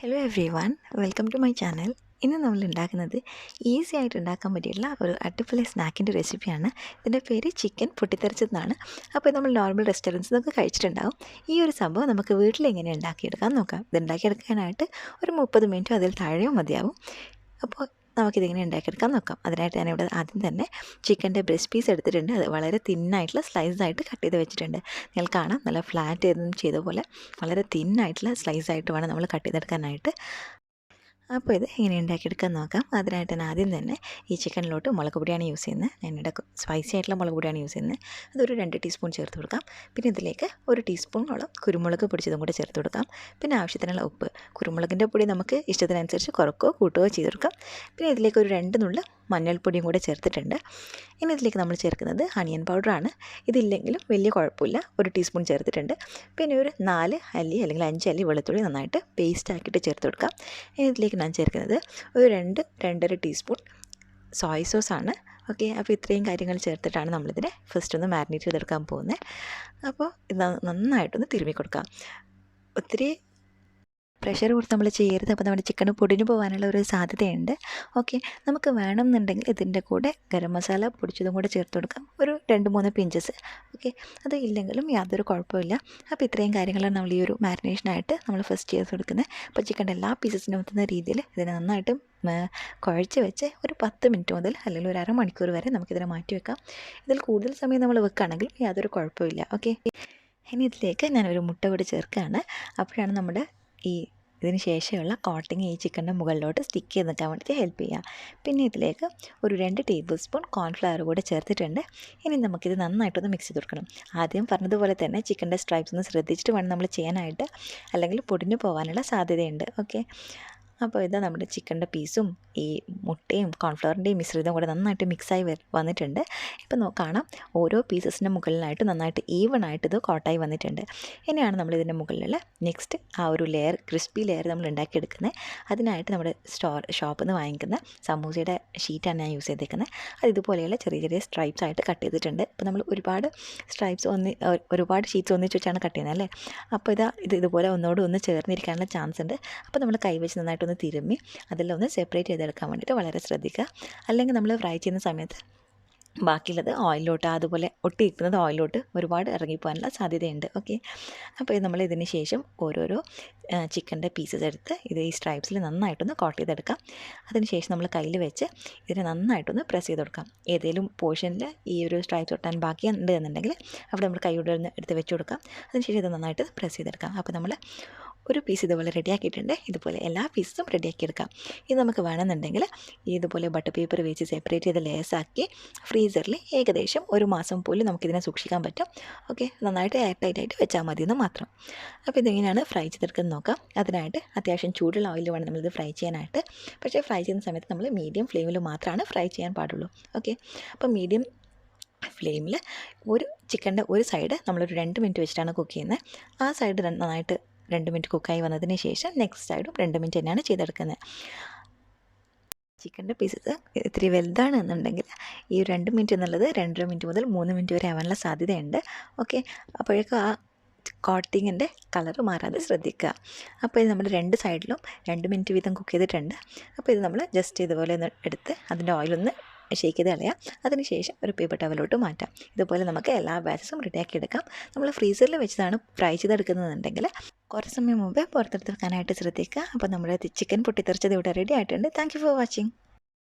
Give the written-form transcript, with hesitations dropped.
Hello everyone, welcome to my channel. ഇന്ന് നമ്മൾ ഉണ്ടാക്കുന്നത് ഈസി ആയിട്ട് ഉണ്ടാക്കാൻ പറ്റിയുള്ള ഒരു അടിപൊളി സ്നാക്കിൻ്റെ റെസിപ്പിയാണ്. ഇതിൻ്റെ പേര് ചിക്കൻ പൊട്ടിത്തെറിച്ചതെന്നാണ്. അപ്പോൾ നമ്മൾ നോർമൽ റെസ്റ്റോറൻറ്റ്സിൽ നിന്നൊക്കെ കഴിച്ചിട്ടുണ്ടാവും. ഈ ഒരു സംഭവം നമുക്ക് വീട്ടിൽ എങ്ങനെ ഉണ്ടാക്കിയെടുക്കാൻ നോക്കാം. ഇത് ഉണ്ടാക്കിയെടുക്കാനായിട്ട് ഒരു 30 മിനിറ്റോ അതിൽ താഴെയോ മതിയാവും. അപ്പോൾ നമുക്കിതിങ്ങനെ ഉണ്ടാക്കിയെടുക്കാൻ നോക്കാം. അതിനായിട്ട് ഞാനിവിടെ ആദ്യം തന്നെ ചിക്കൻ്റെ ബ്രസ്റ്റ് പീസ് എടുത്തിട്ടുണ്ട്. അത് വളരെ തിന്നായിട്ടുള്ള സ്ലൈസായിട്ട് കട്ട് ചെയ്ത് വെച്ചിട്ടുണ്ട്. നിങ്ങൾക്ക് കാണാം, നല്ല ഫ്ലാറ്റ് ചെയ്ത പോലെ വളരെ തിന്നായിട്ടുള്ള സ്ലൈസായിട്ട് വേണം നമ്മൾ കട്ട് ചെയ്തെടുക്കാനായിട്ട്. അപ്പോൾ ഇത് എങ്ങനെ ഉണ്ടാക്കിയെടുക്കാൻ നോക്കാം. അതിനായിട്ട് ഞാൻ ആദ്യം തന്നെ ഈ ചിക്കനിലോട്ട് മുളക് പൊടിയാണ് യൂസ് ചെയ്യുന്നത്. ഞാനിവിടെ സ്പൈസി ആയിട്ടുള്ള മുളക് പൊടിയാണ് യൂസ് ചെയ്യുന്നത്. അതൊരു 2 ടീസ്പൂൺ ചേർത്ത് കൊടുക്കാം. പിന്നെ ഇതിലേക്ക് 1 ടീസ്പൂണോളം കുരുമുളക് പൊടിച്ചതും കൂടെ ചേർത്ത് കൊടുക്കാം. പിന്നെ ആവശ്യത്തിനുള്ള ഉപ്പ്. കുരുമുളകിൻ്റെ പൊടി നമുക്ക് ഇഷ്ടത്തിനനുസരിച്ച് കുറക്കുകയോ കൂട്ടുകയോ ചെയ്ത് കൊടുക്കാം. പിന്നെ ഇതിലേക്ക് ഒരു 2 നുള്ള് മഞ്ഞൾപ്പൊടിയും കൂടെ ചേർത്തിട്ടുണ്ട്. ഇനി ഇതിലേക്ക് നമ്മൾ ചേർക്കുന്നത് ഹണിയൻ പൗഡറാണ്. ഇതില്ലെങ്കിലും വലിയ കുഴപ്പമില്ല, 1 ടീസ്പൂൺ ചേർത്തിട്ടുണ്ട്. പിന്നെ ഒരു 4 അല്ലി അല്ലെങ്കിൽ 5 അല്ലി വെളുത്തുള്ളി നന്നായിട്ട് പേസ്റ്റ് ആക്കിയിട്ട് ചേർത്ത് കൊടുക്കാം. ഇനി ഇതിലേക്ക് ഞാൻ ചേർക്കുന്നത് ഒരു 2-2.5 ടീസ്പൂൺ സോയ സോസാണ്. ഓക്കെ, അപ്പോൾ ഇത്രയും കാര്യങ്ങൾ ചേർത്തിട്ടാണ് നമ്മളിതിനെ ഫസ്റ്റ് ഒന്ന് മാരിനേറ്റ് ചെയ്തെടുക്കാൻ പോകുന്നത്. അപ്പോൾ ഇത് നന്നായിട്ടൊന്ന് തിരുമ്മി കൊടുക്കാം. ഒത്തിരി പ്രഷർ കൊടുത്ത് നമ്മൾ ചെയ്യരുത്. അപ്പോൾ നമ്മുടെ ചിക്കൻ പൊടിഞ്ഞു പോകാനുള്ള ഒരു സാധ്യതയുണ്ട്. ഓക്കെ, നമുക്ക് വേണമെന്നുണ്ടെങ്കിൽ ഇതിൻ്റെ കൂടെ ഗരം മസാല പൊടിച്ചതും കൂടെ ചേർത്ത് കൊടുക്കാം, ഒരു 2-3 പിഞ്ചസ്. ഓക്കെ, അത് ഇല്ലെങ്കിലും യാതൊരു കുഴപ്പമില്ല. അപ്പോൾ ഇത്രയും കാര്യങ്ങളാണ് നമ്മൾ ഈ ഒരു മാരിനേഷനായിട്ട് നമ്മൾ ഫസ്റ്റ് ചേർത്ത് കൊടുക്കുന്നത്. അപ്പോൾ ചിക്കൻ്റെ എല്ലാ പീസസിനും എത്തുന്ന രീതിയിൽ ഇതിനെ നന്നായിട്ട് കുഴച്ച് വെച്ച് ഒരു 10 മിനിറ്റ് മുതൽ അല്ലെങ്കിൽ ഒരു അരമണിക്കൂർ വരെ നമുക്കിതിനെ മാറ്റി വെക്കാം. ഇതിൽ കൂടുതൽ സമയം നമ്മൾ വെക്കുകയാണെങ്കിൽ യാതൊരു കുഴപ്പമില്ല. ഓക്കെ, ഇനി ഇതിലേക്ക് ഞാനൊരു മുട്ട കൂടി ചേർക്കുകയാണ്. അപ്പോഴാണ് നമ്മുടെ ഇതിന് ശേഷമുള്ള കോട്ടിങ് ഈ ചിക്കൻ്റെ മുകളിലോട്ട് സ്റ്റിക്ക് ചെയ്ത് നിൽക്കാൻ വേണ്ടിയിട്ട് ഹെൽപ്പ് ചെയ്യുക. പിന്നെ ഇതിലേക്ക് ഒരു 2 ടേബിൾ സ്പൂൺ കോൺഫ്ലവർ കൂടെ ചേർത്തിട്ടുണ്ട്. ഇനി നമുക്കിത് നന്നായിട്ടൊന്ന് മിക്സ് ചെയ്ത് കൊടുക്കണം. ആദ്യം പറഞ്ഞതുപോലെ തന്നെ ചിക്കൻ്റെ സ്ട്രൈപ്സ് ഒന്ന് ശ്രദ്ധിച്ചിട്ട് വേണം നമ്മൾ ചെയ്യാനായിട്ട്, അല്ലെങ്കിൽ പൊടിഞ്ഞു പോകാനുള്ള സാധ്യതയുണ്ട്. ഓക്കെ, അപ്പോൾ ഇതാ നമ്മുടെ ചിക്കൻ്റെ പീസും ഈ മുട്ടയും കോൺഫ്ലവറിൻ്റെയും മിശ്രിതം കൂടെ നന്നായിട്ട് മിക്സായി വന്നിട്ടുണ്ട്. ഇപ്പോൾ കാണാം, ഓരോ പീസസിൻ്റെ മുകളിലായിട്ട് നന്നായിട്ട് ഈവണായിട്ട് ഇത് കോട്ടായി വന്നിട്ടുണ്ട്. ഇനിയാണ് നമ്മളിതിൻ്റെ മുകളിലുള്ള നെക്സ്റ്റ് ആ ഒരു ലെയർ, ക്രിസ്പി ലെയർ നമ്മൾ ഉണ്ടാക്കിയെടുക്കുന്നത്. അതിനായിട്ട് നമ്മുടെ ഷോപ്പിൽ നിന്ന് വാങ്ങിക്കുന്ന സമൂസയുടെ ഷീറ്റാണ് ഞാൻ യൂസ് ചെയ്തേക്കുന്നത്. അത് ഇതുപോലെയുള്ള ചെറിയ ചെറിയ സ്ട്രൈപ്സ് ആയിട്ട് കട്ട് ചെയ്തിട്ടുണ്ട്. ഇപ്പോൾ നമ്മൾ ഒരുപാട് ഷീറ്റ്സ് ഒന്നിച്ച് വെച്ചാണ് കട്ട് ചെയ്യുന്നത് അല്ലേ. അപ്പോൾ ഇതുപോലെ ഒന്ന് ചേർന്നിരിക്കാനുള്ള ചാൻസ് ഉണ്ട്. അപ്പോൾ നമ്മൾ കൈവച്ച് നന്നായിട്ടൊന്ന് തിരുമ്മി അതെല്ലാം ഒന്ന് സെപ്പറേറ്റ് ചെയ്തെടുക്കാൻ വേണ്ടിയിട്ട് വളരെ ശ്രദ്ധിക്കുക. അല്ലെങ്കിൽ നമ്മൾ ഫ്രൈ ചെയ്യുന്ന സമയത്ത് ബാക്കിയുള്ളത് ഓയിലോട്ട്, അതുപോലെ ഒട്ടിയിരിക്കുന്നത് ഓയിലോട്ട് ഒരുപാട് ഇറങ്ങിപ്പോകാനുള്ള സാധ്യതയുണ്ട്. ഓക്കെ, അപ്പോൾ നമ്മൾ ഇതിന് ശേഷം ഓരോരോ ചിക്കൻ്റെ പീസസ് എടുത്ത് ഈ സ്ട്രൈപ്സിൽ നന്നായിട്ടൊന്ന് കോട്ട് ചെയ്തെടുക്കാം. അതിന് ശേഷം നമ്മൾ കയ്യിൽ വെച്ച് ഇതിനെ നന്നായിട്ടൊന്ന് പ്രസ് ചെയ്ത് കൊടുക്കാം. ഏതെങ്കിലും പോർഷനിൽ ഈ ഒരു സ്ട്രൈപ്സ് ഒട്ടാൻ ബാക്കിയുണ്ട് എന്നുണ്ടെങ്കിൽ അവിടെ നമ്മൾ കൈയോടെ ഒന്ന് എടുത്ത് വെച്ച് കൊടുക്കാം. അതിനുശേഷം ഇത് നന്നായിട്ട് പ്രസ് ചെയ്തെടുക്കാം. അപ്പോൾ നമ്മൾ ഒരു പീസ് ഇതുപോലെ റെഡിയാക്കിയിട്ടുണ്ട്. ഇതുപോലെ എല്ലാ പീസും റെഡിയാക്കിയെടുക്കാം. ഇത് നമുക്ക് വേണമെന്നുണ്ടെങ്കിൽ ഇതുപോലെ ബട്ടർ പേപ്പർ വെച്ച് സെപ്പറേറ്റ് ചെയ്ത് ലേസാക്കി ഫ്രീസറിൽ ഏകദേശം 1 മാസം പോലും നമുക്കിതിനെ സൂക്ഷിക്കാൻ പറ്റും. ഓക്കെ, നന്നായിട്ട് എയർ ടൈറ്റായിട്ട് വെച്ചാൽ മതി എന്ന് മാത്രം. അപ്പോൾ ഇതെങ്ങനെയാണ് ഫ്രൈ ചെയ്തെടുക്കുന്നത് നോക്കാം. അതിനായിട്ട് അത്യാവശ്യം ചൂടുള്ള ഓയിൽ വേണം നമ്മളിത് ഫ്രൈ ചെയ്യാനായിട്ട്. പക്ഷേ ഫ്രൈ ചെയ്യുന്ന സമയത്ത് നമ്മൾ മീഡിയം ഫ്ലെയിമിൽ മാത്രമാണ് ഫ്രൈ ചെയ്യാൻ പാടുള്ളൂ. ഓക്കെ, അപ്പോൾ മീഡിയം ഫ്ലെയിമിൽ ചിക്കൻ്റെ ഒരു സൈഡ് നമ്മളൊരു 2 മിനിറ്റ് വെച്ചിട്ടാണ് കുക്ക് ചെയ്യുന്നത്. ആ സൈഡ് നന്നായിട്ട് 2 മിനിറ്റ് കുക്കായി വന്നതിന് ശേഷം നെക്സ്റ്റ് സൈഡും 2 മിനിറ്റ് തന്നെയാണ് ചെയ്തെടുക്കുന്നത്. ചിക്കൻ്റെ പീസസ് ഇത്തിരി വലുതാണ് എന്നുണ്ടെങ്കിൽ ഈ 2 മിനിറ്റ് എന്നുള്ളത് 2.5 മിനിറ്റ് മുതൽ 3 മിനിറ്റ് വരെ ആവാനുള്ള സാധ്യതയുണ്ട്. ഓക്കെ, അപ്പോഴേക്കും ആ കോട്ടിങ്ങിൻ്റെ കളറ് മാറാതെ ശ്രദ്ധിക്കുക. അപ്പോൾ ഇത് നമ്മൾ 2 സൈഡിലും 2 മിനിറ്റ് വീതം കുക്ക് ചെയ്തിട്ടുണ്ട്. അപ്പോൾ ഇത് നമ്മൾ ജസ്റ്റ് ഇതുപോലെ ഒന്ന് എടുത്ത് അതിൻ്റെ ഓയിലൊന്ന് ഷേക്ക് ചെയ്ത് കളയാം. അതിനുശേഷം ഒരു പേപ്പർ ടവലോട്ട് മാറ്റാം. ഇതുപോലെ നമുക്ക് എല്ലാ ബാച്ചസും റെഡിയാക്കി എടുക്കാം. നമ്മൾ ഫ്രീസറിൽ വെച്ചതാണ് ഫ്രൈ ചെയ്തെടുക്കുന്നതെന്നുണ്ടെങ്കിൽ കുറച്ച് സമയം മുമ്പേ പുറത്തെടുത്ത് വെക്കാനായിട്ട് ശ്രദ്ധിക്കുക. അപ്പോൾ നമ്മുടെ ചിക്കൻ പൊട്ടിത്തെറിച്ചത് ഇവിടെ റെഡി ആയിട്ടുണ്ട്. Thank you for watching.